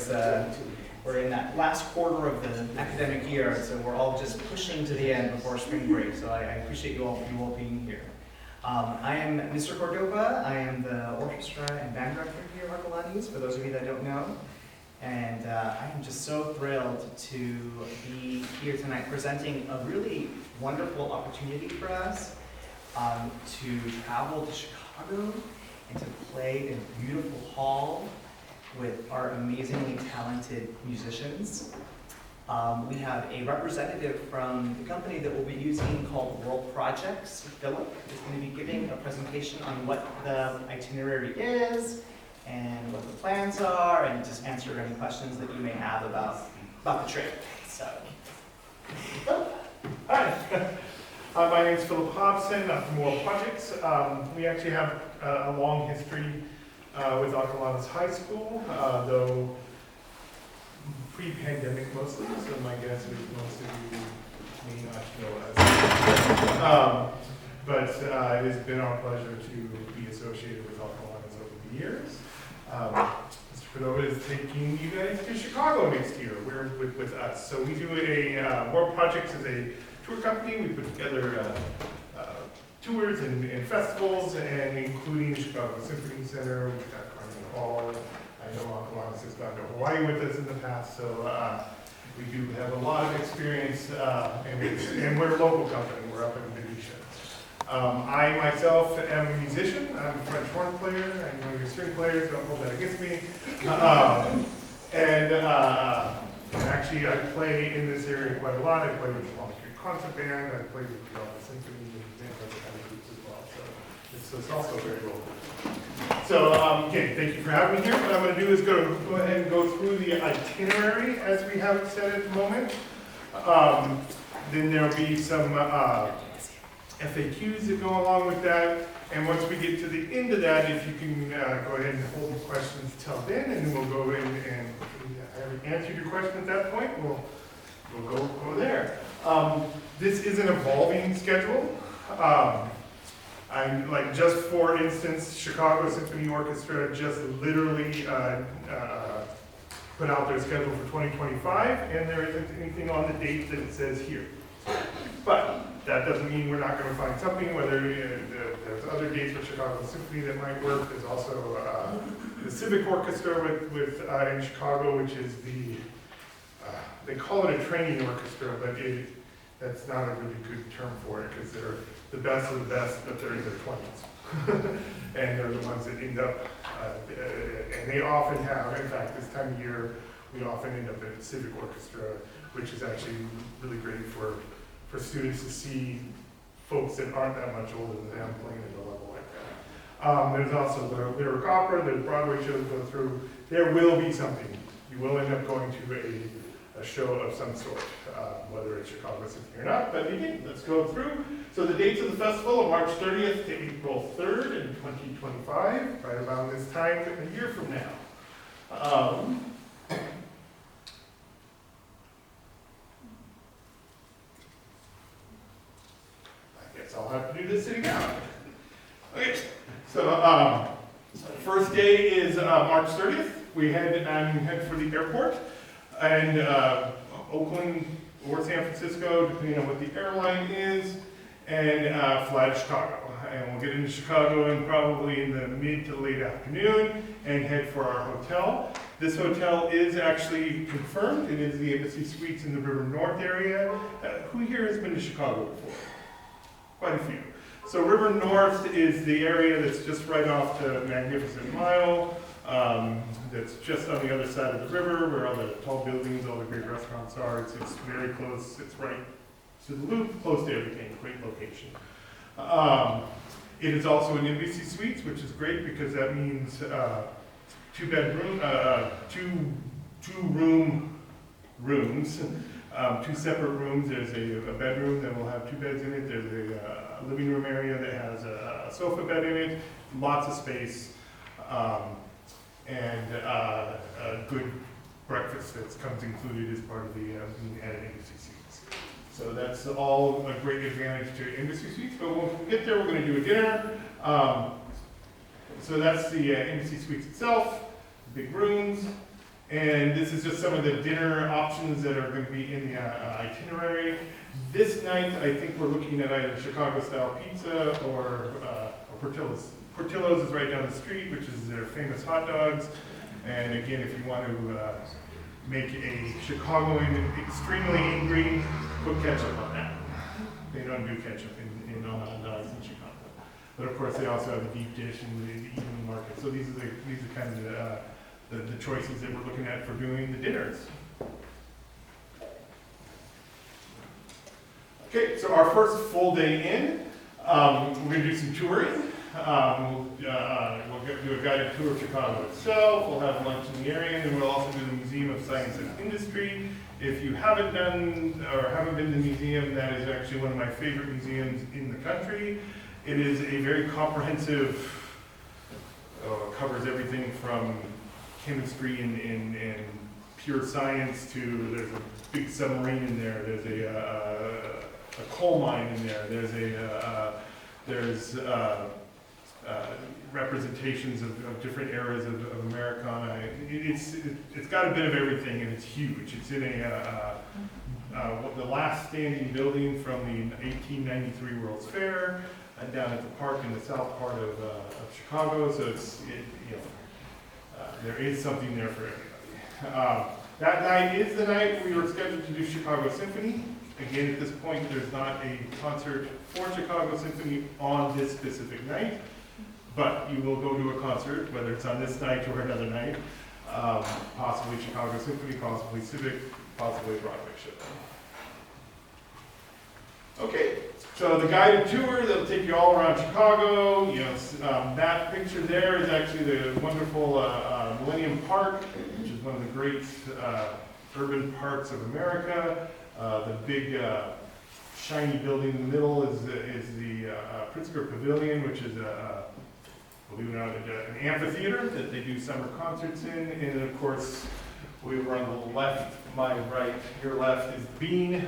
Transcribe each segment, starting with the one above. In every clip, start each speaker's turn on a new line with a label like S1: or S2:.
S1: we're in that last quarter of the academic year, so we're all just pushing to the end before spring break. So I appreciate you all being here. I am Mr. Cordova. I am the orchestra and band director here at Arcolanes, for those of you that don't know. And I am just so thrilled to be here tonight presenting a really wonderful opportunity for us to travel to Chicago and to play in a beautiful hall with our amazingly talented musicians. We have a representative from the company that we'll be using called World Projects. Philip is going to be giving a presentation on what the itinerary is and what the plans are, and just answer any questions that you may have about the trip. So,
S2: Hi, my name is Philip Hobson. I'm from World Projects. We actually have a long history with Arcolanes High School, though pre-pandemic mostly, so my guess is most of you may not know us. But it has been our pleasure to be associated with Arcolanes over the years. Mr. Cordova is taking you guys to Chicago next year. We're with us. So we do World Projects is a tour company. We put together tours and festivals, and including Chicago Symphony Center. We've got Carnegie Hall. I know Arcolanes has gone to Hawaii with us in the past, so we do have a lot of experience, and we're a local company. We're up in Benicia. I myself am a musician. I'm a French horn player. I know you're string players. Don't hold that against me. And actually, I play in this area quite a lot. I play with the Palm Street Concert Band. I play with the Symphony and other kind of groups as well. So it's also very local. So again, thank you for having me here. What I'm going to do is go ahead and go through the itinerary as we have it set at the moment. Then there'll be some FAQs that go along with that. And once we get to the end of that, if you can go ahead and hold the questions till then, and then we'll go in and answer your question at that point. We'll go there. This is an evolving schedule. I'm like, just for instance, Chicago Symphony Orchestra just literally put out their schedule for 2025, and there isn't anything on the date that it says here. But that doesn't mean we're not going to find something, whether there's other dates for Chicago Symphony that might work. There's also the Civic Orchestra in Chicago, which is they call it a training orchestra, but that's not a really good term for it, because they're the best of the best, but they're in their 20s. And they're the ones that end up, and they often have, in fact, this time of year, we often end up at the Civic Orchestra, which is actually really great for students to see folks that aren't that much older than them playing at a level like that. There's also the Lyric Opera, there's Broadway shows go through. There will be something. You will end up going to a show of some sort, whether it's Chicago Symphony or not, but again, let's go through. So the dates of the festival are March 30th to April 3rd in 2025, right around this time a year from now. I guess I'll have to do this sitting down. Okay, so first day is March 30th. We head for the airport, and Oakland or San Francisco, depending on what the airline is, and fly to Chicago. And we'll get into Chicago probably in the mid to late afternoon and head for our hotel. This hotel is actually confirmed. It is the Embassy Suites in the River North area. Who here has been to Chicago before? Quite a few. So River North is the area that's just right off the Magnificent Mile. That's just on the other side of the river, where all the tall buildings, all the great restaurants are. It's very close. It's right to the loop, close to everything. Great location. It is also an Embassy Suites, which is great because that means two separate rooms. There's a bedroom that will have two beds in it. There's a living room area that has a sofa bed in it. Lots of space. And a good breakfast that comes included as part of the being at Embassy Suites. So that's all a great advantage to Embassy Suites. But when we get there, we're going to do a dinner. So that's the Embassy Suites itself, big rooms, And this is just some of the dinner options that are going to be in the itinerary. This night, I think we're looking at either Chicago-style pizza or Portillo's. Portillo's is right down the street, which is their famous hot dogs. And again, if you want to make a Chicagoan extremely angry, put ketchup on that. They don't do ketchup in all hot dogs in Chicago. But of course, they also have the deep dish and the evening market. So these are kind of the choices that we're looking at for doing the dinners. Okay, so our first full day in, we're going to do some touring. We'll do a guided tour of Chicago itself. We'll have lunch in the area, and then we'll also do the Museum of Science and Industry. If you haven't done or haven't been to the museum, that is actually one of my favorite museums in the country. It is a very comprehensive, covers everything from chemistry and pure science to, there's a big submarine in there, there's a coal mine in there, there's representations of different eras of Americana. It's got a bit of everything, and it's huge. It's in the last standing building from the 1893 World's Fair, down at the park in the south part of Chicago. So there is something there for everybody. That night is the night we were scheduled to do Chicago Symphony. Again, at this point, there's not a concert for Chicago Symphony on this specific night, but you will go to a concert, whether it's on this night or another night, possibly Chicago Symphony, possibly Civic, possibly a Broadway show. Okay, so the guided tour, that'll take you all around Chicago. That picture there is actually the wonderful Millennium Park, which is one of the great urban parks of America. The big shiny building in the middle is the Pritzker Pavilion, which is believe it or not, an amphitheater that they do summer concerts in. And then, of course, we were on the left, my right, your left is Bean,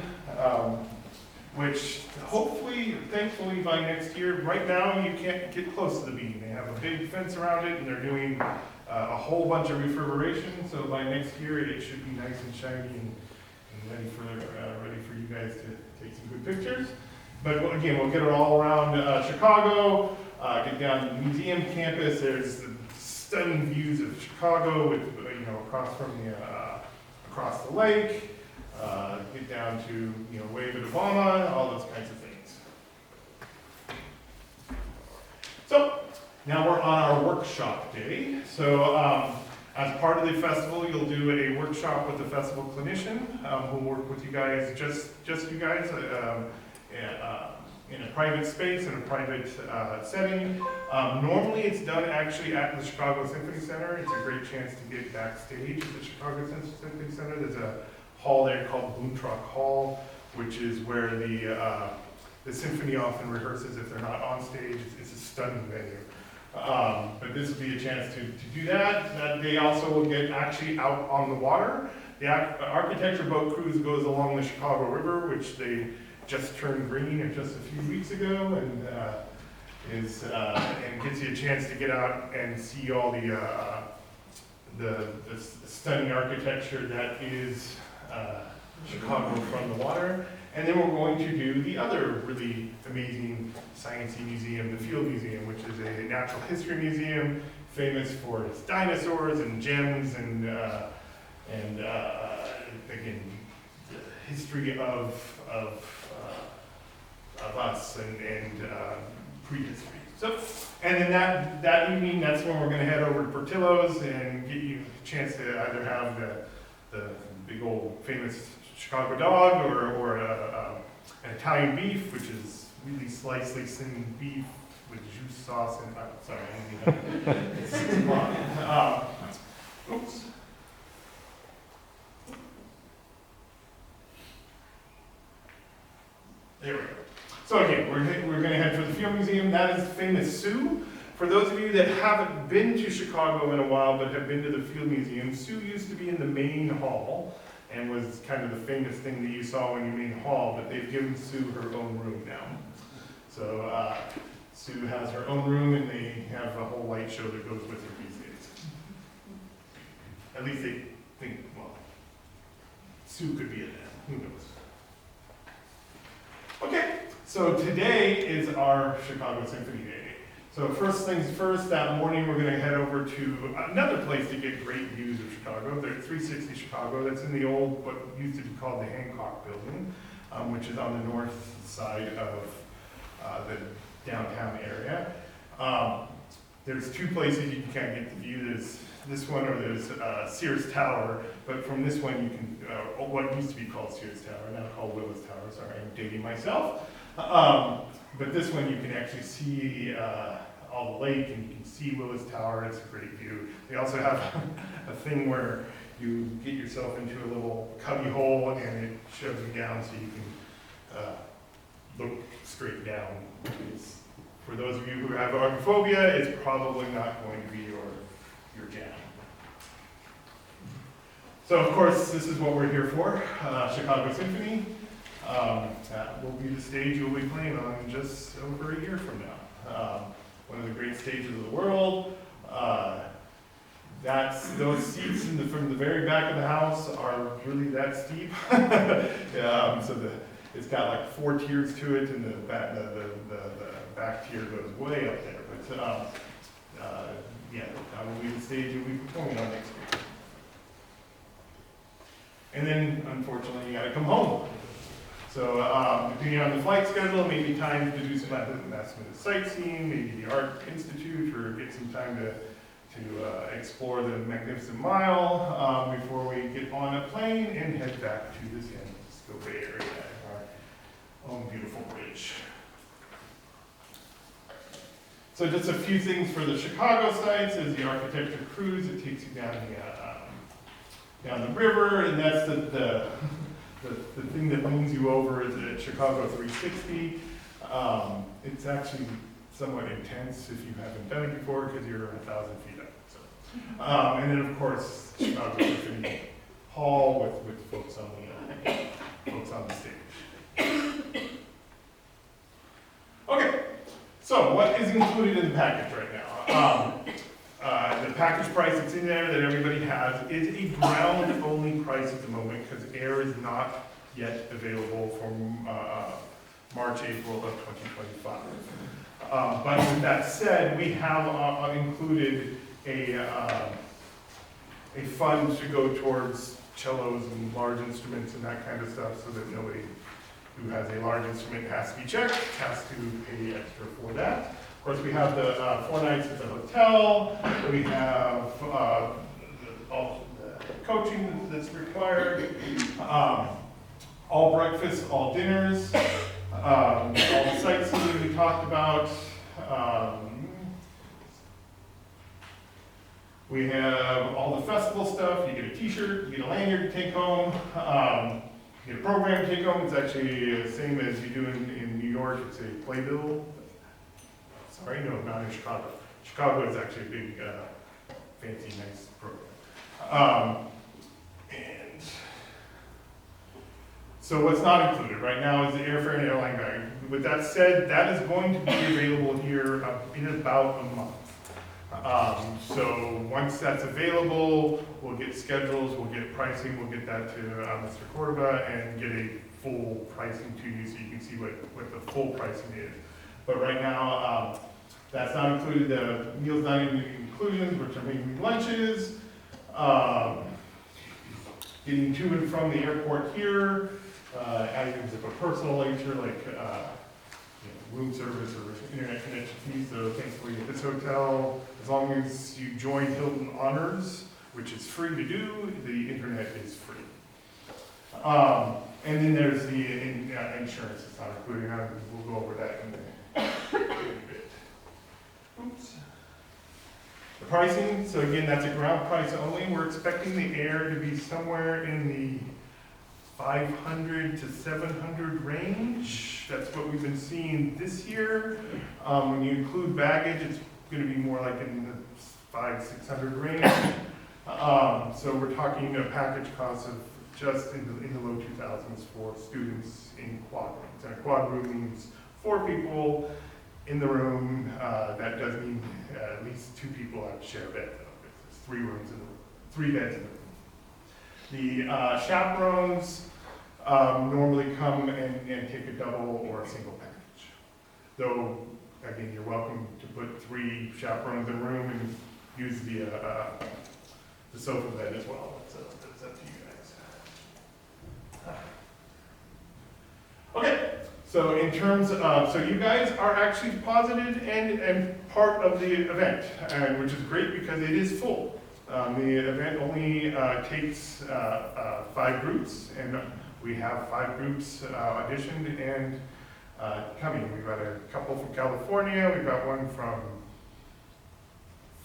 S2: which hopefully, thankfully, by next year, right now you can't get close to the Bean. They have a big fence around it, and they're doing a whole bunch of reverberation. So by next year, it should be nice and shiny and ready for you guys to take some good pictures. But again, we'll get it all around Chicago, get down to the museum campus. There's the stunning views of Chicago with, across the lake. Get down to, wave at Obama, all those kinds of things. So now we're on our workshop day. So as part of the festival, you'll do a workshop with the festival clinician who'll work with you guys, just you guys, in a private space, in a private setting. Normally it's done actually at the Chicago Symphony Center. It's a great chance to get backstage at the Chicago Symphony Center. There's a hall there called Boontrock Hall, which is where the symphony often rehearses if they're not on stage. It's a stunning venue. But this will be a chance to do that. That day also will get actually out on the water. The architecture boat cruise goes along the Chicago River, which they just turned green just a few weeks ago, and and gives you a chance to get out and see all the stunning architecture that is Chicago from the water. And then we're going to do the other really amazing sciencey museum, the Field Museum, which is a natural history museum famous for its dinosaurs and gems and again, the history of us and prehistory. So, and then that evening, that's when we're going to head over to Portillo's and get you a chance to either have the big old famous Chicago dog or an Italian beef, which is really slicely thin beef with juice sauce and, sorry, I didn't mean that. It's 6 o'clock. Oops. There we go. So again, we're going to head for the Field Museum. That is the famous Sioux. For those of you that haven't been to Chicago in a while but have been to the Field Museum, Sioux used to be in the main hall and was kind of the famous thing that you saw in your main hall, but they've given Sioux her own room now. So Sioux has her own room, and they have a whole light show that goes with her these days. At least they think, well, Sue could be in that, who knows? Okay, so today is our Chicago Symphony Day. So first things first, that morning we're gonna head over to another place to get great views of Chicago. There's 360 Chicago, that's in the old, what used to be called the Hancock Building, which is on the north side of the downtown area. There's two places you can kind of get the view. There's this one, or there's Sears Tower, but from this one you can, what used to be called Sears Tower, now called Willis Tower, sorry, I'm dating myself. But this one you can actually see all the lake, and you can see Willis Tower. It's a great view. They also have a thing where you get yourself into a little cubby hole and it shoves you down so you can look straight down. It's, for those of you who have arachnophobia, it's probably not going to be your jam. So of course, this is what we're here for, Chicago Symphony. That will be the stage you'll be playing on just over a year from now. One of the great stages of the world. Those seats from the very back of the house are really that steep. It's got like 4 tiers to it, and the back tier goes way up there. But yeah, that will be the stage you'll be performing on next year. And then, unfortunately, you gotta come home. So, depending on the flight schedule, maybe time to do some last minute sightseeing, maybe the Art Institute, or get some time to explore the Magnificent Mile before we get on a plane and head back to the San Francisco Bay Area, our own beautiful bridge. So just a few things for the Chicago sites is the architecture cruise. It takes you down the river, and that's the thing that leans you over is the Chicago 360. It's actually somewhat intense if you haven't done it before because you're 1,000 feet up. So. And then of course, Chicago Symphony Hall with folks on the stage. Okay, so what is included in the package right now? The package price that's in there that everybody has is a ground-only price at the moment because air is not yet available for March, April of 2025. But with that said, we have included a fund to go towards cellos and large instruments and that kind of stuff so that nobody who has a large instrument has to be checked, has to pay extra for that. Of course, we have the 4 nights at the hotel. We have all the coaching that's required, all breakfasts, all dinners, all the sightseeing we talked about. We have all the festival stuff. You get a t-shirt, you get a lanyard to take home, you get a program to take home. It's actually the same as you do in New York. It's a playbill. Sorry, no, not in Chicago. Chicago is actually a big, fancy, nice program. And so what's not included right now is the airfare and airline bag. With that said, that is going to be available here in about a month. So once that's available, we'll get schedules, we'll get pricing, we'll get that to Mr. Cordova and get a full pricing to you so you can see what the full pricing is. But right now, that's not included. The meals dining inclusions, which are mainly lunches, getting to and from the airport here, items of a personal nature like room service or internet connection fees. So thankfully at this hotel, as long as you join Hilton Honors, which is free to do, the internet is free. And then there's the insurance that's not included. We'll go over that in a bit. Oops. The pricing, so again, that's a ground price only. We're expecting the air to be somewhere in the 500 to 700 range. That's what we've been seeing this year. When you include baggage, it's going to be more like in the 500-600 range. So we're talking a package cost of just in the low 2000s for students in quad rooms. And a quad room means 4 people in the room. That does mean at least 2 people have to share a bed. There's 3 rooms in the room, 3 beds in the room. The chaperones normally come and take a double or a single package. Though, again, you're welcome to put 3 chaperones in a room and use the sofa bed as well. That's up to you guys. Okay, so in terms of, so you guys are actually posited and part of the event, and which is great because it is full. The event only takes 5 groups, and we have 5 groups auditioned and coming. We've got a couple from California, we've got one from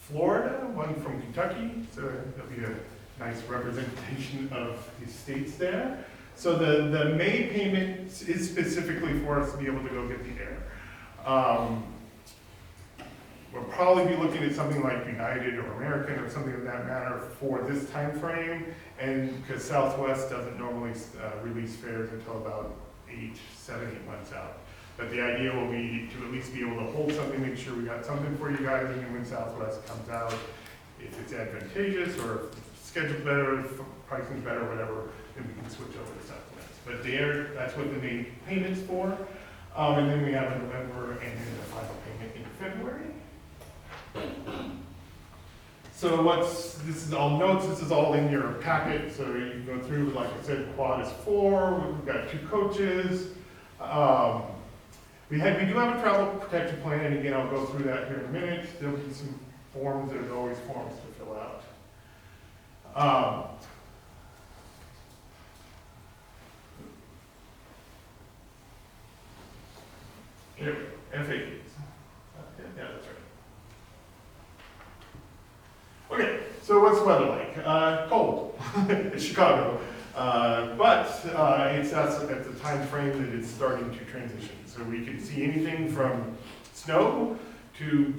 S2: Florida, one from Kentucky, so there'll be a nice representation of the states there. So the May payment is specifically for us to be able to go get the air. We'll probably be looking at something like United or American or something of that matter for this time frame, and because Southwest doesn't normally release fares until about 7, 8 months out. But the idea will be to at least be able to hold something, make sure we got something for you guys, and then when Southwest comes out, if it's advantageous or scheduled better, if pricing's better, whatever, then we can switch over to Southwest. But there, that's what the main payment's for. And then we have a November and then the final payment in February. So this is all notes, this is all in your packet, so you can go through, like I said, quad is 4, we've got 2 coaches. We do have a travel protection plan, and again, I'll go through that here in a minute. There'll be some forms, there's always forms to fill out. Here we go, FAQs. Yeah, that's right. Okay, so what's the weather like? Cold. It's Chicago. But it's at the time frame that it's starting to transition. So we can see anything from snow to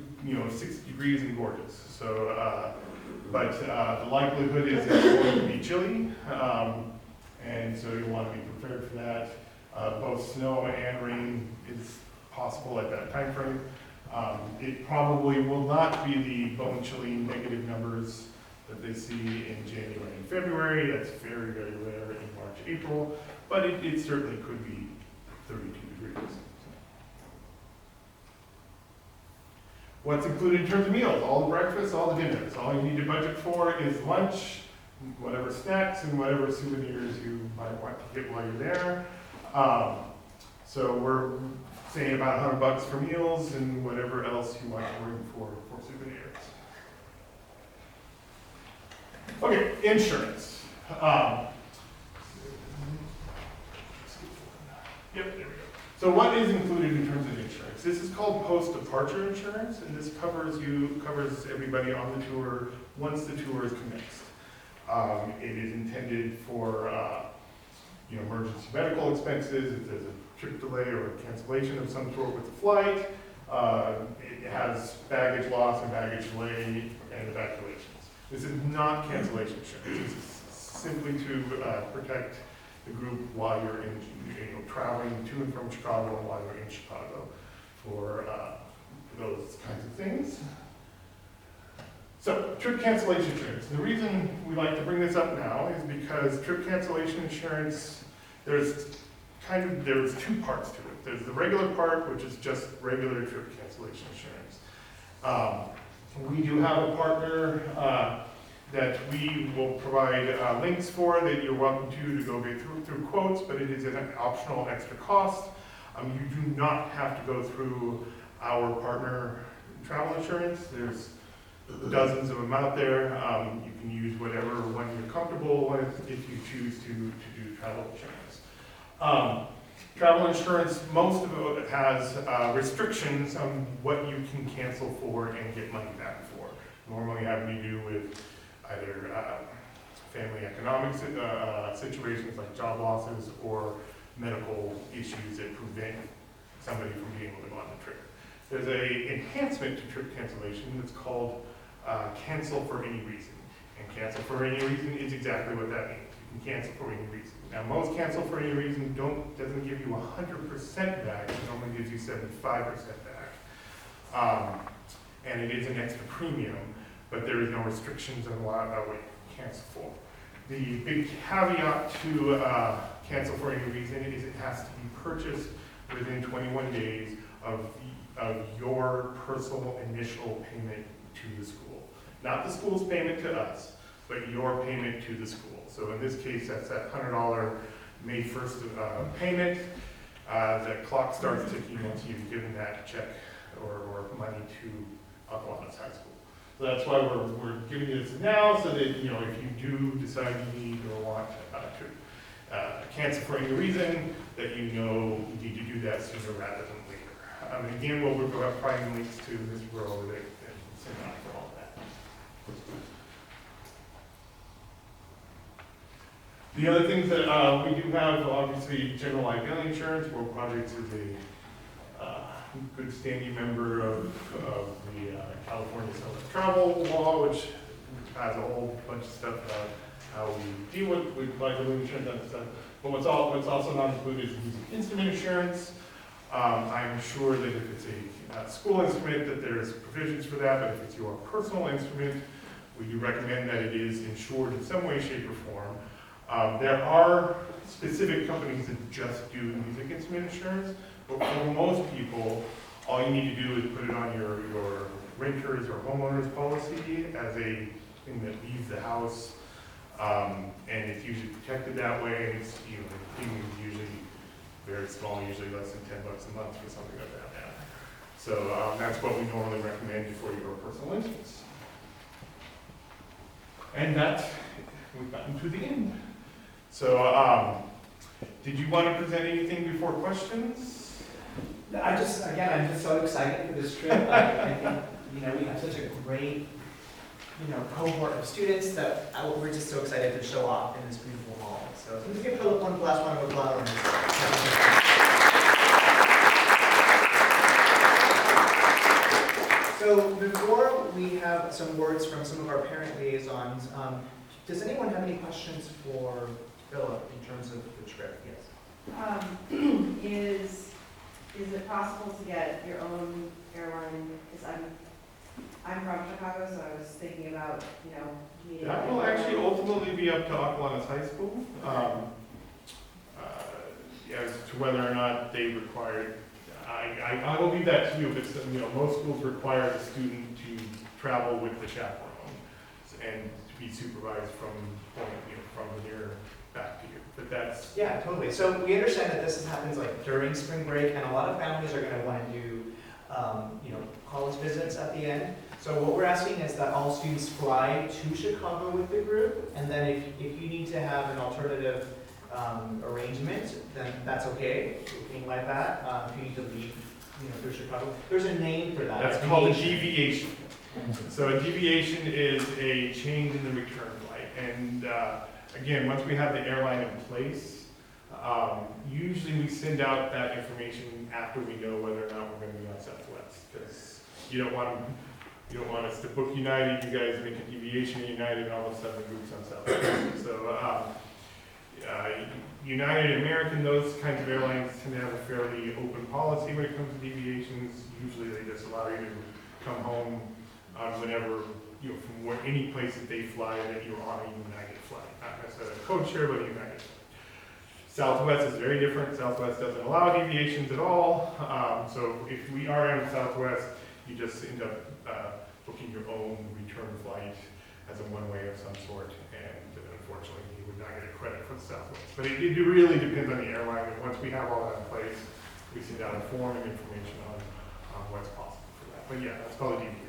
S2: 60 degrees and gorgeous. So, but the likelihood is it's going to be chilly, and so you want to be prepared for that. Both snow and rain is possible at that time frame. It probably will not be the bone-chilling negative numbers that they see in January and February. That's very, very rare in March, April, but it certainly could be 32 degrees. What's included in terms of meals? All the breakfasts, all the dinners. All you need to budget for is lunch, whatever snacks and whatever souvenirs you might want to get while you're there. So we're saying about $100 for meals and whatever else you want to bring for souvenirs. Okay, insurance. Yep, there we go. So what is included in terms of insurance? This is called post-departure insurance, and this covers everybody on the tour once the tour is commenced. It is intended for emergency medical expenses, if there's a trip delay or a cancellation of some sort with the flight. It has baggage loss and baggage delay and evacuations. This is not cancellation insurance. This is simply to protect the group while you're traveling to and from Chicago and while you're in Chicago for those kinds of things. So, trip cancellation insurance. The reason we like to bring this up now is because trip cancellation insurance, there's 2 parts to it. There's the regular part, which is just regular trip cancellation insurance. We do have a partner that we will provide links for that you're welcome to go get through quotes, but it is an optional extra cost. You do not have to go through our partner travel insurance. There's dozens of them out there. You can use whatever one you're comfortable with if you choose to do travel insurance. Travel insurance, most of it has restrictions on what you can cancel for and get money back for. Normally having to do with either family economic situations like job losses or medical issues that prevent somebody from being able to go on the trip. There's an enhancement to trip cancellation that's called cancel for any reason. And cancel for any reason is exactly what that means. You can cancel for any reason. Now, most cancel for any reason doesn't give you 100% back. It only gives you 75% back. And it is an extra premium, but there is no restrictions on what you cancel for. The big caveat to cancel for any reason is it has to be purchased within 21 days of your personal initial payment to the school. Not the school's payment to us, but your payment to the school. So in this case, that's that $100 May 1st payment. The clock starts ticking once you've given that check or money to Ocalawanis High School. So that's why we're giving you this now, so that, you know, if you do decide you need or want to cancel for any reason, that you know you need to do that sooner rather than later. Again, we'll provide links to this row and send out for all of that. The other things that we do have, obviously, general liability insurance. World Projects is a good standing member of the California Self-Travel Law, which has a whole bunch of stuff about how we deal with liability insurance and stuff. But what's also not included is music instrument insurance. I'm sure that if it's a school instrument, that there's provisions for that, but if it's your personal instrument, we do recommend that it is insured in some way, shape, or form. There are specific companies that just do music instrument insurance, but for most people, all you need to do is put it on your renter's or homeowner's policy as a thing that leaves the house, and it's usually protected that way, and it's, you know, the premium is usually very small, usually less than $10 a month for something like that. So that's what we normally recommend for your personal instance. And that, we've gotten to the end. So, did you want to present anything before questions?
S1: I'm just so excited for this trip. I think, you know, we have such a great, you know, cohort of students that we're just so excited to show off in this beautiful hall. So let's give Philip one last round of applause. So before we have some words from some of our parent liaisons, does anyone have any questions for Philip in terms of the trip? Yes.
S3: Is it possible to get your own airline? Because I'm from Chicago, so I was thinking about, you know, needing
S2: That will actually ultimately be up to Ocalawanis High School, as to whether or not they require. I will leave that to you, but you know, most schools require the student to travel with the chaperone and to be supervised from here back to here. But that's
S1: Yeah, totally. So we understand that this happens like during spring break, and a lot of families are going to want to do, you know, college visits at the end. So what we're asking is that all students fly to Chicago with the group, and then if you need to have an alternative arrangement, then that's okay. Anything like that. If you need to leave, you know, through Chicago, there's a name for that.
S2: That's called a deviation. So a deviation is a change in the return flight, and again, once we have the airline in place, usually we send out that information after we know whether or not we're going to be on Southwest, because you don't want us to book United, you guys make a deviation in United, and all of a sudden the group's on Southwest. So United, American, those kinds of airlines tend to have a fairly open policy when it comes to deviations. Usually they just allow you to come home whenever, you know, from any place that they fly that you're on a United flight. Not necessarily a code share, but a United. Southwest is very different. Southwest doesn't allow deviations at all. So if we are in Southwest, you just end up booking your own return flight as a one-way of some sort, and unfortunately you would not get a credit for the Southwest. But it really depends on the airline, and once we have all that in place, we send out a form and information on what's possible for that. But yeah, that's called a deviation.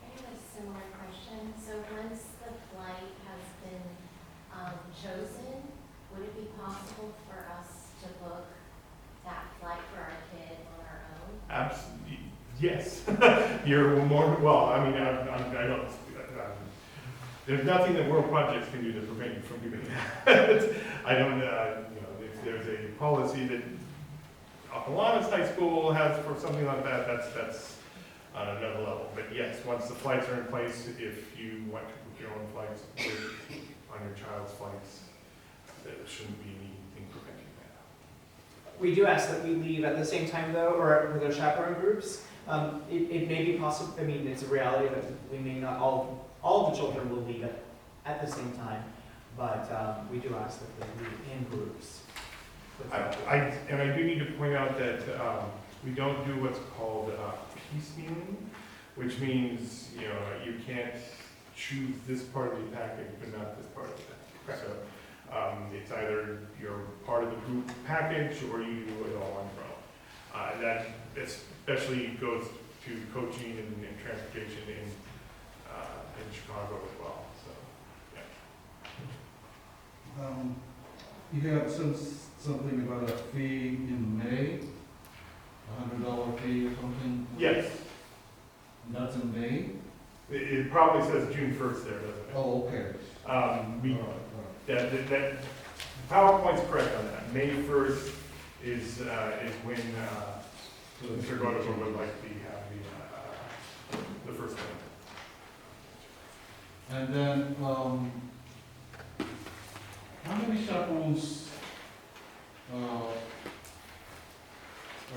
S4: I have a similar question. So once the flight has been chosen, would it be possible for us to book that flight for our kid on our own?
S2: Absolutely, yes. You're more, well, I mean, I don't, there's nothing that World Projects can do to prevent you from doing that. I don't, you know, if there's a policy that Ocalawanis High School has for something like that, that's on another level. But yes, once the flights are in place, if you want to book your own flights on your child's flights, there shouldn't be anything preventing that.
S1: We do ask that we leave at the same time though, or with our chaperone groups. It may be possible, I mean, it's a reality that we may not all All of the children will leave at the same time, but we do ask that they leave in groups.
S2: And I do need to point out that we don't do what's called piecemealing, which means, you know, you can't choose this part of the package, but not this part of the package. So it's either you're part of the group package or you do it all on your own. That especially goes to coaching and transportation in Chicago as well. So, yeah.
S5: You had something about a fee in May, $100 fee or something?
S2: Yes,
S5: And that's in May?
S2: it probably says June 1st there, doesn't it?
S5: Oh, okay.
S2: We,
S5: All right.
S2: that PowerPoint's correct on that. May 1st is when Mr. Gordon would likely have the first one.
S5: And then, how many chaperones are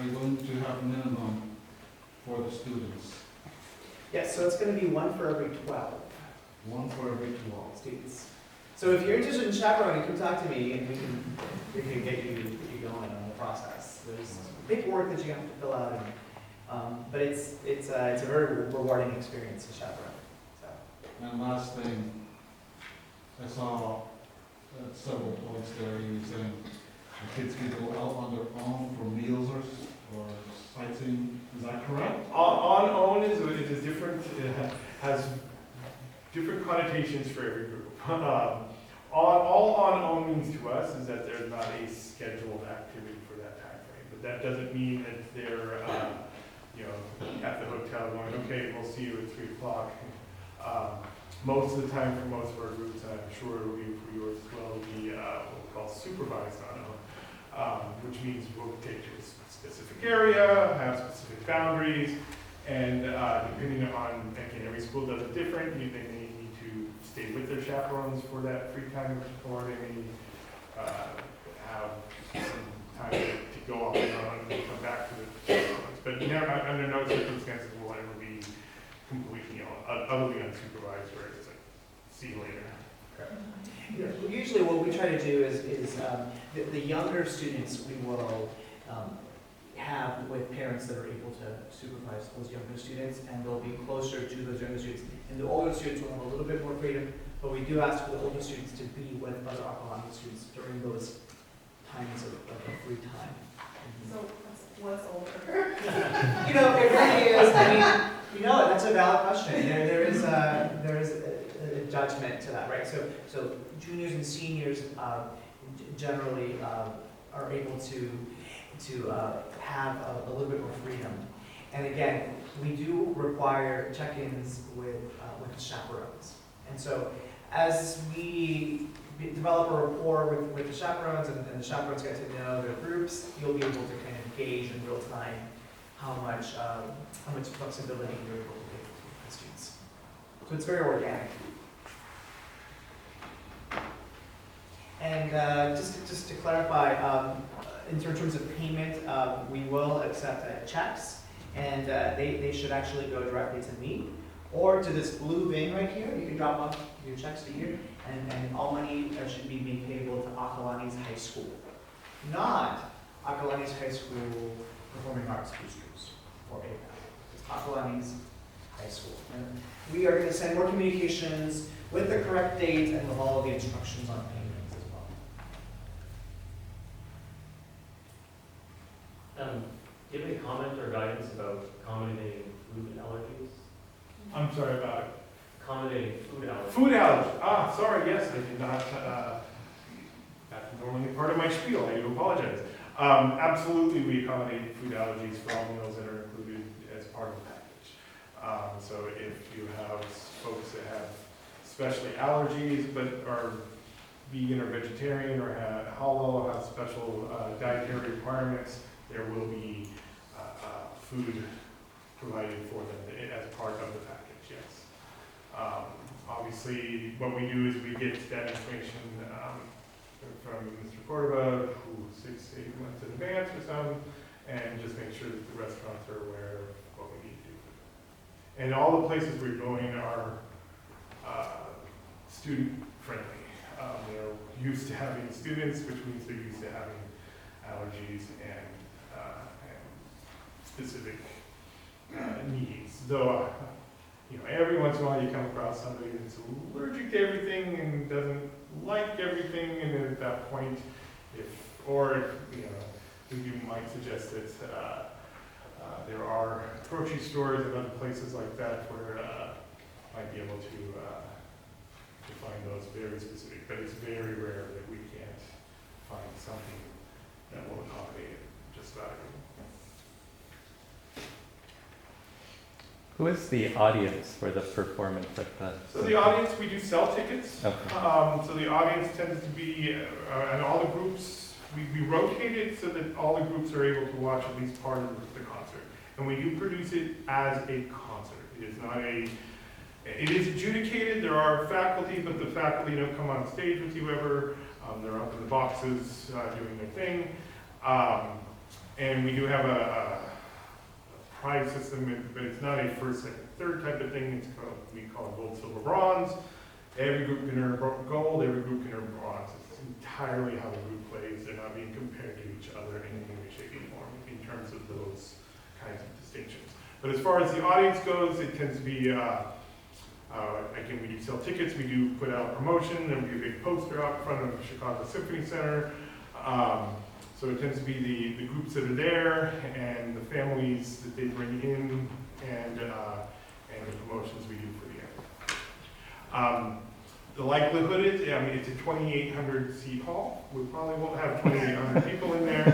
S5: you going to have minimum for the students?
S1: Yes, so it's going to be one for every 12
S5: One for every 12.
S1: students. So if you're interested in chaperoning, come talk to me and we can get you going on the process. There's paperwork that you have to fill out, but it's a very rewarding experience to chaperone. So.
S5: And last thing, I saw several points there, you were saying the kids can go out on their own for meals or sightseeing, is that correct?
S2: On own is a different, it has different connotations for every group. All on own means to us is that there's not a scheduled activity for that time frame, but that doesn't mean that they're, at the hotel going, okay, we'll see you at 3 o'clock. Most of the time for most of our groups, and I'm sure it will be for yours as well, will be what we call supervised on own, which means we'll take you to a specific area, have specific boundaries, and depending on, again, every school does it different. They may need to stay with their chaperones for that free time, or they may have some time to go off and run and come back to the chaperones. But never, under no circumstances will it ever be completely, utterly unsupervised, where it's like, see you later.
S1: Usually what we try to do is the younger students we will have with parents that are able to supervise those younger students, and they'll be closer to those younger students. And the older students will have a little bit more freedom, but we do ask for the older students to be with other Akalani students during those times of free time.
S3: So what's older?
S1: It really is. I mean, that's a valid question. There is a judgment to that, right? So juniors and seniors generally are able to have a little bit more freedom. And again, we do require check-ins with the chaperones. And so as we develop a rapport with the chaperones and the chaperones get to know their groups, you'll be able to kind of gauge in real time how much flexibility you're able to give to the students. So it's very organic. And just to clarify, in terms of payment, we will accept checks, and they should actually go directly to me or to this blue bin right here. You can drop off your checks to here, and all money should be made payable to Akalani's High School, not Akalani's High School Performing Arts Boosters or APAC. It's Akalani's High School. And we are going to send more communications with the correct date and with all of the instructions on payments as well.
S6: Do you have any comment or guidance about accommodating food allergies?
S2: I'm sorry about it.
S6: Accommodating food allergies.
S2: Food allergy. Sorry, yes, I did not. That's normally part of my spiel. I do apologize. Absolutely, we accommodate food allergies for all meals that are included as part of the package. So if you have folks that have especially allergies but are vegan or vegetarian or have halal or have special dietary requirements, there will be food provided for them as part of the package, yes. Obviously, what we do is we get that information from Mr. Cordova, who 6-8 months in advance or some, and just make sure that the restaurants are aware of what we need to do. And all the places we're going are student-friendly. They're used to having students, which means they're used to having allergies and specific needs. Though, every once in a while you come across somebody that's allergic to everything and doesn't like everything, and then at that point, you might suggest that there are grocery stores and other places like that where might be able to find those very specific, but it's very rare that we can't find something that will accommodate just about everything.
S7: Who is the audience for the performance at the?
S2: So the audience, we do sell tickets.
S7: Okay.
S2: So the audience tends to be, and all the groups, we rotate it so that all the groups are able to watch at least part of the concert. And we do produce it as a concert. It is not it is adjudicated, there are faculty, but the faculty don't come on stage with you ever. They're up in the boxes doing their thing. And we do have a prize system, but it's not a first, second, third type of thing. We call it gold, silver, bronze. Every group can earn gold, every group can earn bronze. It's entirely how the group plays. They're not being compared to each other in any way, shape, or form in terms of those kinds of distinctions. But as far as the audience goes, it tends to be, again, we do sell tickets, we do put out promotion, and we do a big poster out in front of Chicago Symphony Center. So it tends to be the groups that are there and the families that they bring in and the promotions we do for the end. The likelihood is, it's a 2,800 seat hall. We probably won't have 2,800 people in there.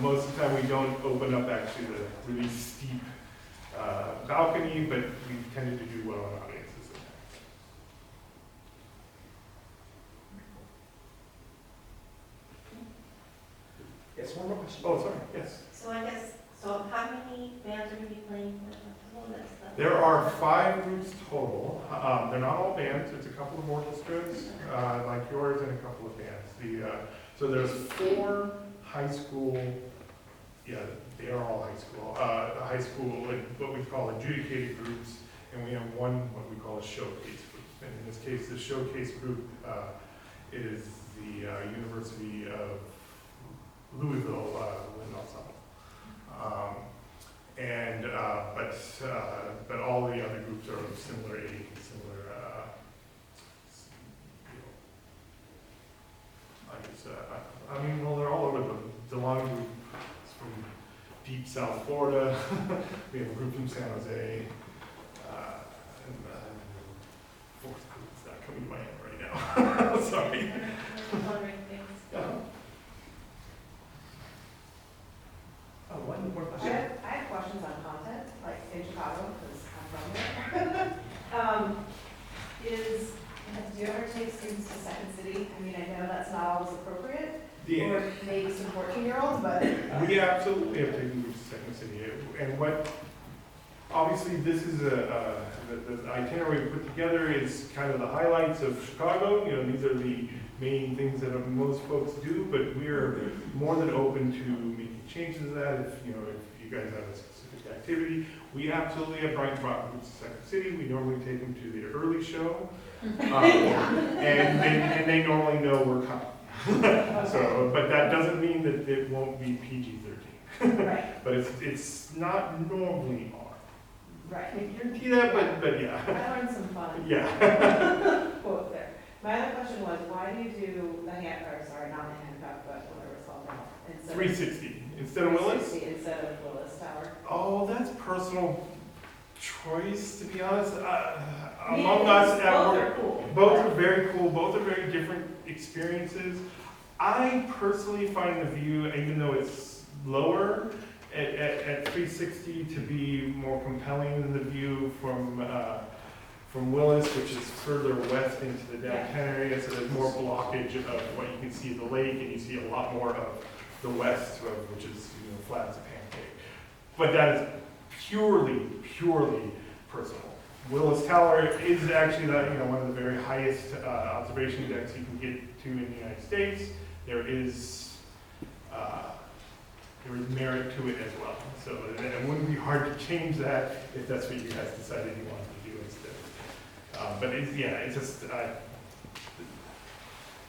S2: Most of the time we don't open up actually the really steep balcony, but we've tended to do well in audiences.
S1: Yes, one more question.
S2: Oh, sorry, yes.
S8: So how many bands are going to be playing for the festival?
S2: There are 5 groups total. They're not all bands. It's a couple of orchestras like yours and a couple of bands. So there's 4 high school. Yeah, they are all high school. High school, what we call adjudicated groups, and we have one what we call a showcase group. And in this case, the showcase group it is the University of Louisville Wind Ensemble. But all the other groups are of similar age, well, they're all over the long group is from deep South Florida. We have a group from San Jose. And fourth group is not coming to my head right now. Sorry.
S1: Oh, one more
S3: I
S1: question.
S3: have questions on content, like in Chicago, because I'm from there. Do you ever take students to Second City? I mean, I know that's not always appropriate, or maybe some 14-year-olds, but.
S2: We absolutely have taken groups to Second City. And obviously this is the itinerary we put together is kind of the highlights of Chicago. These are the main things that most folks do, but we're more than open to making changes to that if you guys have a specific activity. We absolutely have brought groups to Second City. We normally take them to the early show, and they normally know we're coming. So, but that doesn't mean that it won't be PG-13.
S3: Right.
S2: But it's not normally R.
S3: Right.
S2: I guarantee that, but yeah.
S3: I learned some fun
S2: Yeah.
S3: quote there. My other question was, why do you do the not the handcuff, but whatever it's called now, instead
S2: 360 instead of Willis.
S3: 360 instead of Willis Tower?
S2: Oh, that's personal choice, to be honest. Among us at
S3: both
S2: work,
S3: are cool.
S2: both are very cool. Both are very different experiences. I personally find the view, even though it's lower, at 360 to be more compelling than the view from Willis, which is further west into the downtown area, so there's more blockage of what you can see of the lake, and you see a lot more of the west, which is flat as a pancake. But that is purely personal. Willis Tower is actually one of the very highest observation decks you can get to in the United States. There is merit to it as well. So it wouldn't be hard to change that if that's what you guys decided you wanted to do instead. But it's, yeah, it's just,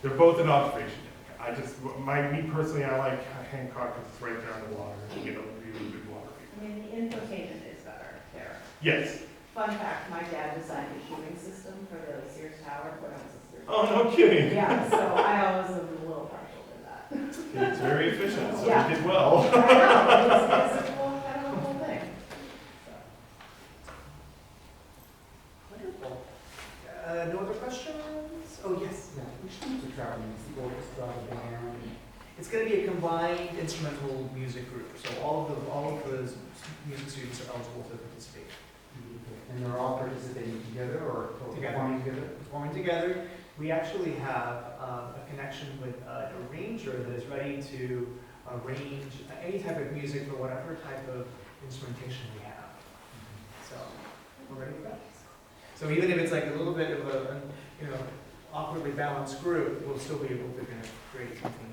S2: they're both an observation deck. Me personally, I like Hancock because it's right there on the water, and you get a really good water view.
S3: I mean, the infotainment is better there.
S2: Yes.
S3: Fun fact, my dad designed a queuing system for the Sears Tower when I was a Sears.
S2: Oh, no kidding.
S3: Yeah, so I always am a little partial to that.
S2: It's very efficient, so
S3: Yeah.
S2: you did well.
S3: I know, it's a cool, kind of a cool thing.
S1: Wonderful. No other questions? Oh, yes.
S9: Yeah, which types of traveling, is the orchestra, the band?
S1: It's going to be a combined instrumental music group, so all of the music students are eligible to participate.
S9: And they're all participating together or
S1: Together.
S9: performing together?
S1: Performing together, we actually have a connection with an arranger that is ready to arrange any type of music for whatever type of instrumentation we have. So, we're ready for that. So even if it's like a little bit of a awkwardly balanced group, we'll still be able to kind of create something